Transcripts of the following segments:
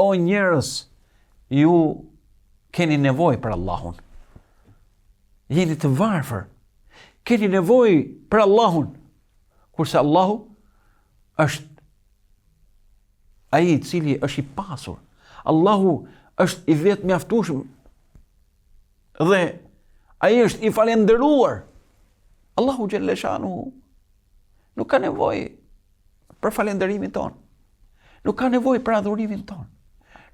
o njerëz, ju keni nevojë për Allahun. Jeni të varfër. Keni nevojë për Allahun. Kurse Allahu është ai i cili është i pasur. Allahu është i vetë mjaftueshëm dhe ai është i falendëruar. Allahu xhelle shanuhu nuk ka nevojë për falendërimin ton. Nuk ka nevojë për adhurimin ton.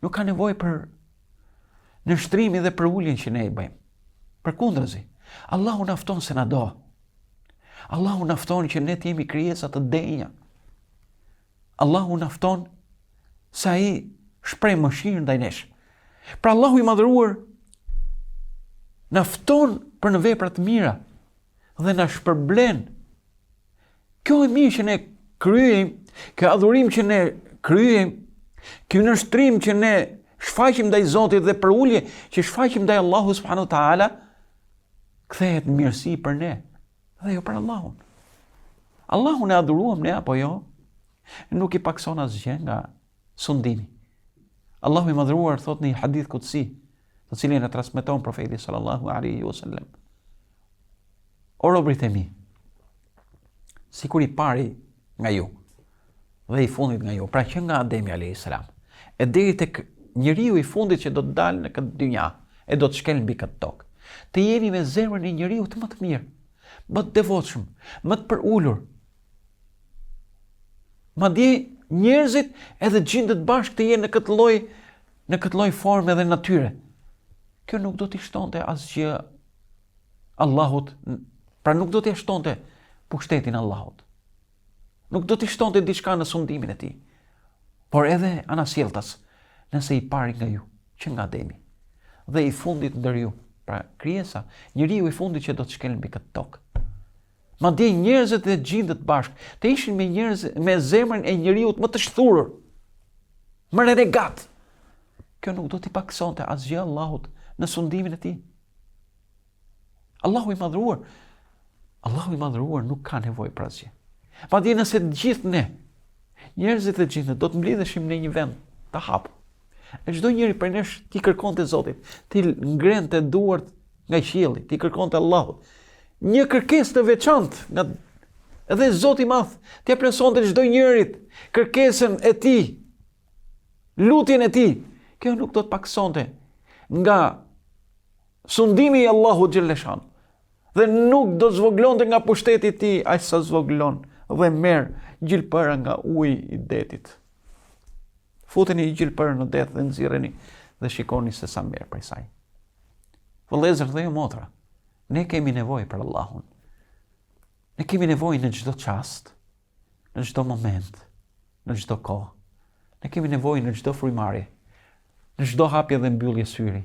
Nuk ka nevojë për nështrimin dhe për uljen që ne i bëjmë. Përkundrazi, Allahu na fton se na do. Allahu na fton që ne të jemi krijesa të denja. Allahu na fton se ai shpreh mëshirë ndaj nesh. Pra Allahu i madhëruar na fton për në vepra të mira dhe na shpërblen. Kjo e mirë që ne kryejmë, kjo adhurim që ne kryejmë, kjo nështrim që ne shfaqim ndaj Zotit dhe për ulje që shfaqim ndaj Allahu subhanahu wa taala, kthehet në mirësi për ne dhe jo për Allahun. Allahun e adhuruam ne apo jo? Nuk i pakson asgjë nga sundimi. Allahu i madhëruar thot në një hadith kutsi, të cilin e transmeton profeti sallallahu alaihi wasallam. O robërit e mi, sikur i pari nga ju dhe i fundit nga ju, pra që nga Ademi alayhis salam, e deri tek njeriu i fundit që do të dalë në këtë dynja, e do të shkel mbi këtë tokë. Të jeni me zemrën e njeriu të më të mirë, më të devotshëm, më të përulur. Madje njerëzit edhe gjindet bashkë të jenë në këtë lloj forme dhe natyre. Kjo nuk do t'i shtonte asgjë Allahut, pra nuk do t'i shtonte pushtetin Allahut. Nuk do t'i shtonte diçka në sundimin e tij. Por edhe anasjelltas, nëse i pari nga ju, që nga Ademi, dhe i fundit ndër ju, pra krijesa, njeriu i fundit që do të shkel mbi këtë tokë. Madje njerëzit e gjindet bashkë, të ishin me njerëz me zemrën e njeriu më të shthurur, më renegat. Kjo nuk do t'i paksonte asgjë Allahut në sundimin e tij. Allahu i madhëruar nuk ka nevojë për asgjë. Madje nëse të gjithë ne, njerëzit e gjindet, do të mbledheshim në një vend të hapur, e çdo njeri prej nesh t'i kërkonte Zotit, t'i ngrente duart nga qielli, t'i kërkonte Allahut një kërkesë të veçantë, nga edhe Zoti i Madh t'i plotësonte çdo njerit kërkesën e tij, lutjen e tij. Kjo nuk do të paksonte nga sundimi i Allahut xhelle shan, dhe nuk do zvoglonte nga pushteti i tij aq sa zvoglon dhe merr gjilpëra nga uji i detit. Futeni gjilpërën në det dhe nxirreni dhe shikoni se sa merr prej saj. Vëllezër dhe motra, ne kemi nevojë për Allahun. Ne kemi nevojë në çdo çast, në çdo moment, në çdo kohë. Ne kemi nevojë në çdo frymëmarrje, në çdo hapje dhe mbyllje syri.